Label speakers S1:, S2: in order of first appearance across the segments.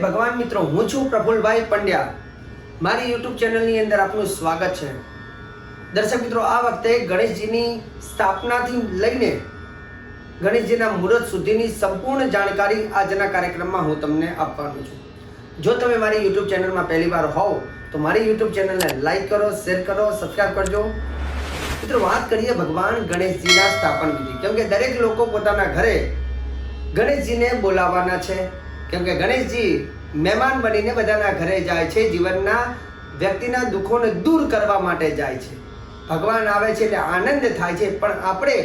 S1: ભગવાન મિત્રો, હું છું પ્રફુલભાઈ પંડ્યા. મારી યુટ્યુબ ચેનલની અંદર આપનું સ્વાગત છે. દર્શક મિત્રો, આ વખતે ગણેશજીની સ્થાપનાથી લઈને ગણેશજીના મુહૂર્ત સુધીની સંપૂર્ણ જાણકારી આજના કાર્યક્રમમાં હું તમને આપવાનો છું. જો તમે મારી યુટ્યુબ ચેનલમાં પહેલી વાર હોવ તો મારી યુટ્યુબ ચેનલને લાઈક કરો, શેર કરો, સબસ્ક્રાઈબ કરજો. મિત્રો, વાત કરીએ ભગવાન ગણેશજીના સ્થાપન વિધિ. કેમ કે દરેક લોકો પોતાના ઘરે ગણેશજીને બોલાવવાના છે. કેમ કે ગણેશજી મહેમાન બનીને બધાના ઘરે જાય છે, જીવનના વ્યક્તિના દુઃખોને દૂર કરવા માટે જાય છે. ભગવાન આવે છે એટલે આનંદ થાય છે, પણ આપણે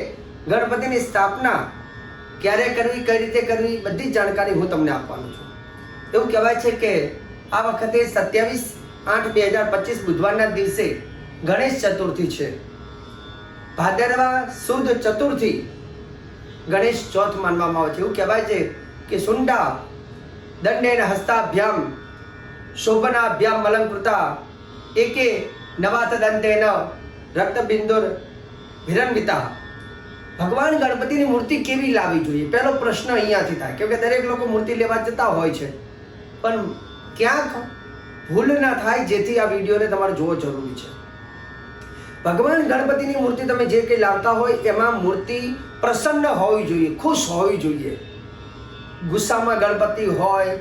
S1: ગણપતિની સ્થાપના ક્યારે કરવી, કઈ રીતે કરવી, બધી જાણકારી હું તમને આપવાનો છું. એવું કહેવાય છે કે આ વખતે 27/8/2025 બુધવારના દિવસે ગણેશ ચતુર્થી છે. ભાદરવા સુદ ચતુર્થી ગણેશ ચોથ માનવામાં આવે છે. એવું કહેવાય છે કે સુંડા દંડેન હસ્તાભ્યામ શોભનાભ્યામ મલંકૃતા એકે નવાત દંતેન રક્તબિંદુર વિરન્વિતા. ભગવાન ગણપતિની મૂર્તિ કેવી લાવવી જોઈએ, પહેલો પ્રશ્ન અહીંયાથી થાય. કેમ કે દરેક લોકો મૂર્તિ લેવા જતા હોય છે, પણ ક્યાંક ભૂલ ના થાય, જેથી આ વિડીયોને તમારે જોવો જરૂરી છે. ભગવાન ગણપતિની મૂર્તિ તમે જે કંઈ લાવતા હોય એમાં મૂર્તિ પ્રસન્ન હોવી જોઈએ, ખુશ હોવી જોઈએ. ગુસ્સામાં ગણપતિ હોય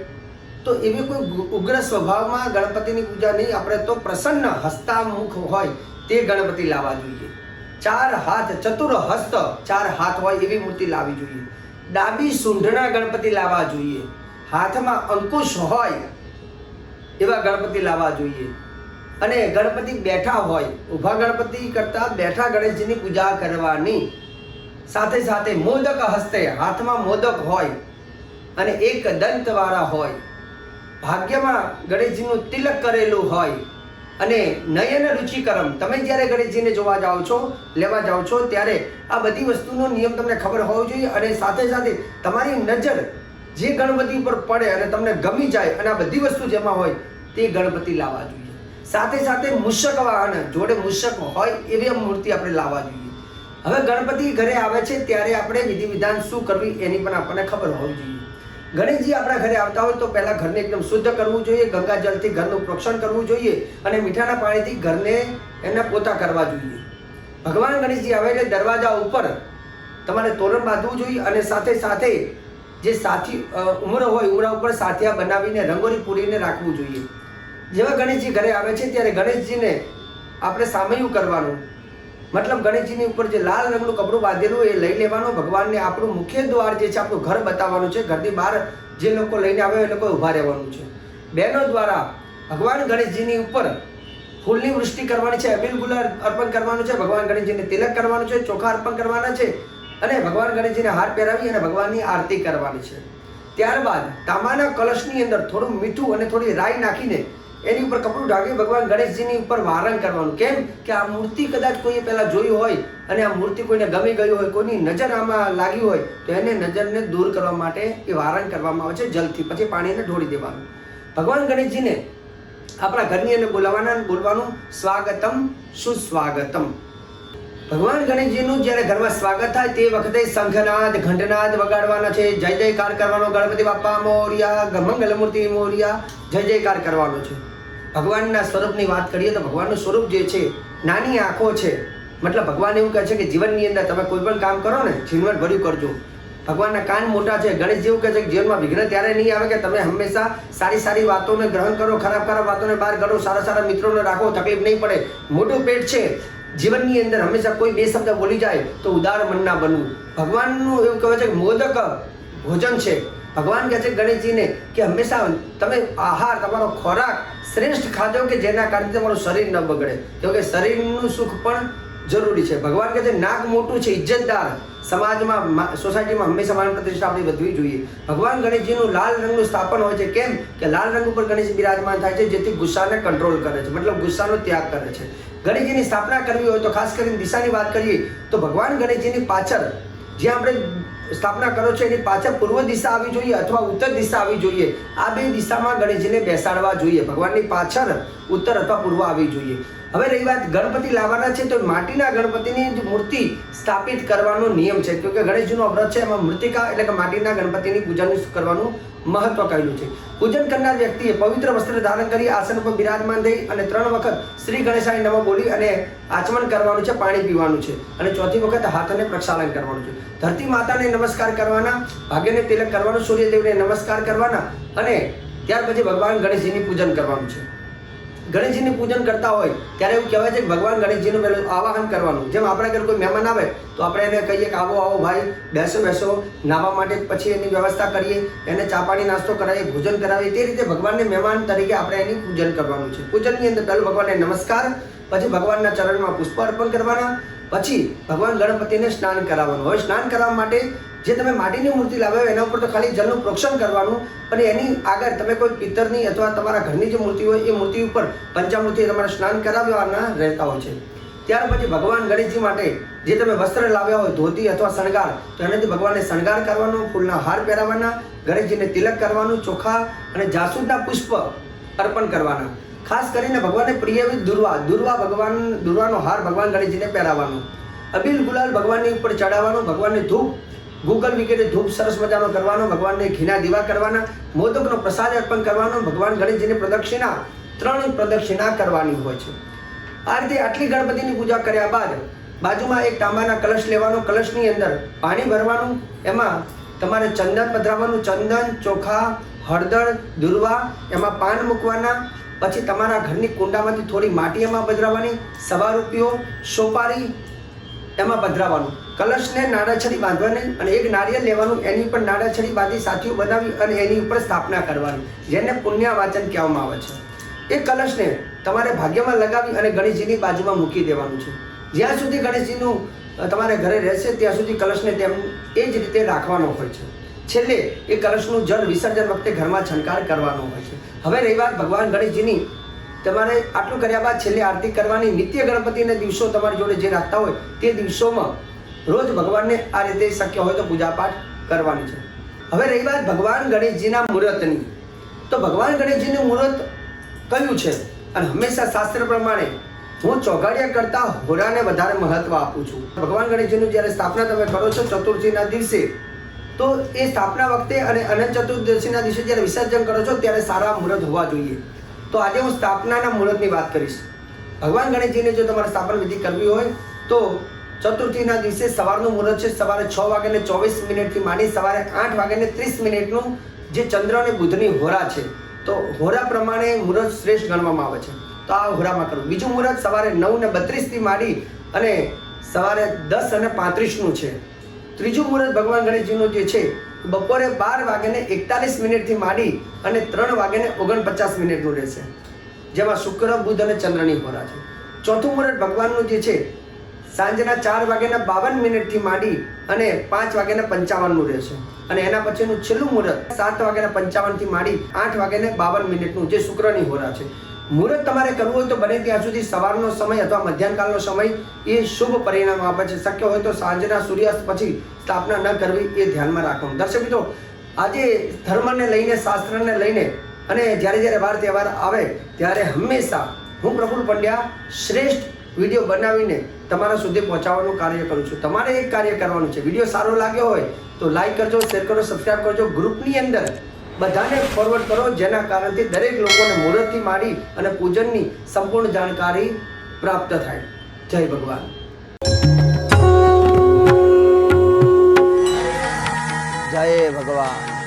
S1: તો એવી કોઈ ઉગ્ર સ્વભાવમાં ગણપતિની પૂજા નહીં, આપણે તો પ્રસન્ન હસ્તામુખ હોય તે ગણપતિ લાવવા જોઈએ. 4 હાથ, ચતુર હસ્ત, 4 હાથ હોય એવી મૂર્તિ લાવવી જોઈએ. ડાબી સૂંઢના ગણપતિ લાવવા જોઈએ. હાથમાં અંકુશ હોય એવા ગણપતિ લાવવા જોઈએ. અને ગણપતિ બેઠા હોય, ઊભા ગણપતિ કરતાં બેઠા ગણેશજીની પૂજા કરવાની. સાથે સાથે મોદક હસ્તે, હાથમાં મોદક હોય અને એક દંતવાળા હોય. ભાગ્યમાં ગણેશજીનું તિલક કરેલું હોય અને નયન રુચિકરમ. તમે જ્યારે ગણેશજીને જોવા જાઓ છો, લેવા જાઓ છો, ત્યારે આ બધી વસ્તુનો નિયમ તમને ખબર હોવો જોઈએ. અને સાથે સાથે તમારી નજર જે ગણપતિ ઉપર પડે અને તમને ગમી જાય અને આ બધી વસ્તુ જેમાં હોય તે ગણપતિ લાવવા જોઈએ. સાથે સાથે મૂષક વાહન, જોડે મૂષક હોય એવી મૂર્તિ આપણે લાવવા જોઈએ. હવે ગણપતિ ઘરે આવે છે ત્યારે આપણે વિધિ વિધાન શું કરવી એની પણ આપણને ખબર હોવી જોઈએ. ગણેશજી આપણા ઘરે આવતા હોય તો પહેલાં ઘરને એકદમ શુદ્ધ કરવું જોઈએ, ગંગાજળથી ઘરનું પ્રોક્ષણ કરવું જોઈએ અને મીઠાના પાણીથી ઘરને એના પોતા કરવા જોઈએ. ભગવાન ગણેશજી આવે એટલે દરવાજા ઉપર તમારે તોરણ બાંધવું જોઈએ અને સાથે સાથે જે સાથી ઉમરો હોય ઉમરા ઉપર સાથિયા બનાવીને રંગોળી પૂરીને રાખવું જોઈએ. જેવા ગણેશજી ઘરે આવે છે ત્યારે ગણેશજીને આપણે સામૈયું કરવાનું, મતલબ ગણેશજીની ઉપર જે લાલ રંગનું કપડું બાંધેલું એ લઈ લેવાનું. ભગવાનને આપણું મુખ્ય દ્વાર જે છે આપણું ઘર બતાવવાનું છે. ઘરની બહાર જે લોકો લઈને આવે એ લોકો ઊભા રહેવાનું છે. બહેનો દ્વારા ભગવાન ગણેશજીની ઉપર ફૂલની વૃષ્ટિ કરવાની છે, અબીલ ગુલાલ અર્પણ કરવાનું છે, ભગવાન ગણેશજીને તિલક કરવાનું છે, ચોખા અર્પણ કરવાના છે અને ભગવાન ગણેશજીને હાર પહેરાવી અને ભગવાનની આરતી કરવાની છે. ત્યારબાદ તાંબાના કલશની અંદર થોડું મીઠું અને થોડી રાઈ નાખીને એની ઉપર કપડું ઢાંકી ભગવાન ગણેશજીની ઉપર વારણ કરવાનું. કેમ કે આ મૂર્તિ કદાચ કોઈએ પહેલાં જોઈ હોય અને આ મૂર્તિ કોઈને ગમી ગઈ હોય, કોઈની નજર આમાં લાગી હોય તો એને નજરને દૂર કરવા માટે એ વારણ કરવામાં આવે છે જલથી. પછી પાણીને ઢોળી દેવાનું. ભગવાન ગણેશજીને આપણા ઘરની અંદર બોલવાનું સ્વાગતમ સુસ્વાગતમ. ભગવાન ગણેશજીનું જ્યારે ઘરમાં સ્વાગત થાય તે વખતે શંખનાદ, ઘંટનાદ વગાડવાના છે, જય જયકાર કરવાનો. ગણપતિ બાપ્પા મોરિયા, મંગલમૂર્તિ મોરિયા, જય જયકાર કરવાનો છે. ભગવાનના સ્વરૂપની વાત કરીએ તો ભગવાનનું સ્વરૂપ જે છે નાની આંખો છે. મતલબ ભગવાન એવું કહે છે કે જીવનની અંદર તમે કોઈ પણ કામ કરો ને ઝીણવટ ભર્યું કરજો. ભગવાનના કાન મોટા છે. ગણેશ જેવું કહે છે કે જીવનમાં વિઘ્ન ત્યારે નહીં આવે કે તમે હંમેશા સારી સારી વાતોને ગ્રહણ કરો, ખરાબ ખરાબ વાતોને બહાર કરો, સારા સારા મિત્રોને રાખો, તકલીફ નહીં પડે. મોટું પેટ છે. જીવનની અંદર હંમેશા કોઈ બે શબ્દ બોલી જાય તો ઉદાર મનના બનવું. ભગવાનનું એવું કહેવાય છે કે મોદક ભોજન છે. ભગવાન કહે છે ગણેશજીને કે હંમેશા તમે આહાર, તમારો ખોરાક શ્રેષ્ઠ ખાજો કે જેના કારણે તમારું શરીર ન બગડે. કેમ કે શરીરનું સુખ પણ જરૂરી છે. ભગવાન કહે છે નાક મોટું છે, ઇજ્જતદાર. સમાજમાં, સોસાયટીમાં હંમેશા માન પ્રતિષ્ઠા આપણી વધવી જોઈએ. ભગવાન ગણેશજીનું લાલ રંગનું સ્થાપન હોય છે. કેમ કે લાલ રંગ ઉપર ગણેશ બિરાજમાન થાય છે, જેથી ગુસ્સાને કંટ્રોલ કરે છે, મતલબ ગુસ્સાનો ત્યાગ કરે છે. ગણેશજીની સ્થાપના કરવી હોય તો ખાસ કરીને દિશાની વાત કરીએ તો ભગવાન ગણેશજીની પાછળ જ્યાં આપણે સ્થાપના કરો છો એની પાછળ પૂર્વ દિશા આવી જોઈએ અથવા ઉત્તર દિશા આવી જોઈએ. આ બે દિશામાં ગણેશજીને બેસાડવા જોઈએ. ભગવાનની પાછળ ઉત્તર અથવા પૂર્વ આવી જોઈએ. હવે રહી વાત ગણપતિ લાવવાના છે તો માટીના ગણપતિની જ મૂર્તિ સ્થાપિત કરવાનો નિયમ છે, કેમકે ગણેશજીનો વ્રત છે એમાં મૃત્તિકા એટલે કે માટીના ગણપતિની પૂજન કરવાનું મહત્વ કહેલું છે. પૂજન કરનાર વ્યક્તિએ પવિત્ર વસ્ત્ર ધારણ કરી આસન પર બિરાજમાન થઈ અને 3 વખત શ્રી ગણેશાય નમઃ બોલી અને આચમન કરવાનું છે, પાણી પીવાનું છે અને 4થી વખત હાથને પ્રક્ષાલન કરવાનું છે. ધરતી માતાને નમસ્કાર કરવાના, ભાગ્યને તિલક કરવાનું, સૂર્યદેવને નમસ્કાર કરવાના અને ત્યાર પછી ભગવાન ગણેશજીની પૂજન કરવાનું છે. ગણેશજીની પૂજન કરતા હોય ત્યારે એવું કહેવાય છે કે ભગવાન ગણેશજીનું પહેલું આવાહન કરવાનું. જેમ આપણા ઘરે કોઈ મહેમાન આવે તો આપણે એને કહીએ કે આવો આવો ભાઈ, બેસો, નાહવા માટે પછી એની વ્યવસ્થા કરીએ, એને ચા પાણી નાસ્તો કરાવીએ, ભોજન કરાવીએ. તે રીતે ભગવાનને મહેમાન તરીકે આપણે એની પૂજન કરવાનું છે. પૂજનની અંદર પહેલું ભગવાનને નમસ્કાર, પછી ભગવાનના ચરણમાં પુષ્પ અર્પણ કરવાના, પછી ભગવાન ગણપતિને સ્નાન કરાવવાનું. હવે સ્નાન કરવા માટે જે તમે માટીની મૂર્તિ લાવ્યા હોય એના ઉપર તો ખાલી જળનું પ્રોક્ષણ કરવાનું, અને એની આગળ તમે કોઈ પિત્તરની અથવા તમારા ઘરની જે મૂર્તિ હોય એ મૂર્તિ ઉપર પંચામૃતિ તમારે સ્નાન કરાવવાના રહેતા હોય છે. ત્યાર પછી ભગવાન ગણેશજી માટે જે તમે વસ્ત્ર લાવ્યા હોય, ધોતી અથવા શણગાર, તો એનાથી ભગવાનને શણગાર કરવાનો, ફૂલના હાર પહેરાવવાના, ગણેશજીને તિલક કરવાનું, ચોખા અને જાસૂદના પુષ્પ અર્પણ કરવાના. ખાસ કરીને ભગવાનને પ્રિય દુર્વાનો હાર ભગવાન ગણેશજીને પહેરાવવાનો. અબીલ ગુલાલ ભગવાનની ઉપર ચડાવવાનો, ભગવાનને ધૂપ ગૂગલ વિકેટે ધૂપ સરસ મજાનો કરવાનો, ભગવાનને ઘીના દીવા કરવાના, મોદકનો પ્રસાદ અર્પણ કરવાનો, ભગવાન ગણેશજીને પ્રદક્ષિણા 3 પ્રદક્ષિણા કરવાની હોય છે. આ રીતે આટલી ગણપતિની પૂજા કર્યા બાદ બાજુમાં એક તાંબાના કલશ લેવાનો, કલશની અંદર પાણી ભરવાનું, એમાં તમારે ચંદન પધરાવવાનું, ચંદન, ચોખા, હળદર, દુર્વા, એમાં પાન મૂકવાના, પછી તમારા ઘરની કુંડામાંથી થોડી માટી એમાં પધરાવવાની, સવા રૂપિયો, સોપારી એમાં પધરાવવાનું, કલશને નાળાછડી બાંધવાની અને એક નારિયેળ લેવાનું, એની ઉપર નાળાછડી બાંધી સાથીઓ બનાવી અને એની ઉપર સ્થાપના કરવાની, જેને પુણ્યવાચન કહેવામાં આવે છે. એ કલશને તમારે ભાગ્યમાં લગાવી અને ગણેશજીની બાજુમાં મૂકી દેવાનું છે. જ્યાં સુધી ગણેશજીનું તમારે ઘરે રહેશે ત્યાં સુધી કલશને તેમ એ જ રીતે રાખવાનો હોય છે. છેલ્લે એ કલશનું જળ વિસર્જન વખતે ઘરમાં છંટકાર કરવાનો હોય છે. હવે રહી વાત ભગવાન ગણેશજીની, તમારે આટલું કર્યા બાદ છેલ્લે આરતી કરવાની. નિત્ય ગણપતિના દિવસો તમારી જોડે જે રાખતા હોય તે દિવસોમાં રોજ ભગવાનને આ રીતે શક્ય હોય તો પૂજાપાઠ કરવાની છે. હવે રહી વાત ભગવાન ગણેશજીના મુહૂર્તની, તો ભગવાન ગણેશજીનું મુહૂર્ત કયું છે? અને હંમેશા શાસ્ત્ર પ્રમાણે હું ચોઘડિયા કરતાં હોરાને વધારે મહત્વ આપું છું. ભગવાન ગણેશજીનું જ્યારે સ્થાપના તમે કરો છો ચતુર્થીના દિવસે, તો એ સ્થાપના વખતે અને અનંત ચતુર્દશીના દિવસે જ્યારે વિસર્જન કરો છો ત્યારે સારા મુહૂર્ત હોવા જોઈએ. તો આજે હું સ્થાપનાના મુહૂર્તની વાત કરીશ. ભગવાન ગણેશજીને જો તમારે સ્થાપન વિધિ કરવી હોય તો ચતુર્થીના દિવસે સવારનું મુહૂર્ત છે, સવારે 6:24 માંડી સવારે 8:30 જે ચંદ્ર અને બુધની હોરા છે, તો હોરા પ્રમાણે મુહૂર્ત શ્રેષ્ઠ ગણવામાં આવે છે. તો આ હોરામાં કરવું. બીજું મુહૂર્ત સવારે 9:32 માંડી અને સવારે 10:35 છે. ત્રીજું મુહૂર્ત ભગવાન ગણેશજીનું જે છે બપોરે 12:41 માંડી અને 3:49 રહેશે, જેમાં શુક્ર, બુધ અને ચંદ્રની હોરા છે. ચોથું મુહૂર્ત ભગવાનનું જે છે સાંજના 4:52 માંડી અને 5:55 રહેશે, અને એના પછીનું છેલ્લું મુહૂર્ત 7:55 માંડી 8:52 જે શુક્રની હોરા છે. મુહૂર્ત તમારે કરવું હોય તો બને ત્યાં સુધી સવારનો સમય અથવા મધ્યાહનકાળનો સમય એ શુભ પરિણામ આપે છે. શક્ય હોય તો સાંજના સૂર્યાસ્ત પછી સ્થાપના ન કરવી એ ધ્યાનમાં રાખવાનું. દર્શક મિત્રો, આજે ધર્મને લઈને, શાસ્ત્રને લઈને અને જ્યારે વાર તહેવાર આવે ત્યારે હંમેશા હું પ્રફુલ્લ પંડ્યા શ્રેષ્ઠ વિડીયો બનાવીને તમારા સુધી પહોંચાડવાનું કાર્ય કરું છું. તમારે એક કાર્ય કરવાનું છે. વિડીયો સારો લાગ્યો હોય તો લાઈક કરજો, શેર કરો, સબસ્ક્રાઈબ કરજો. ગ્રુપની અંદર બધાને ફોરવર્ડ કરો, જેના કારણથી દરેક લોકોને મુહૂર્તથી માંડી અને પૂજનની સંપૂર્ણ જાણકારી પ્રાપ્ત થાય. જય ભગવાન.
S2: જય ભગવાન.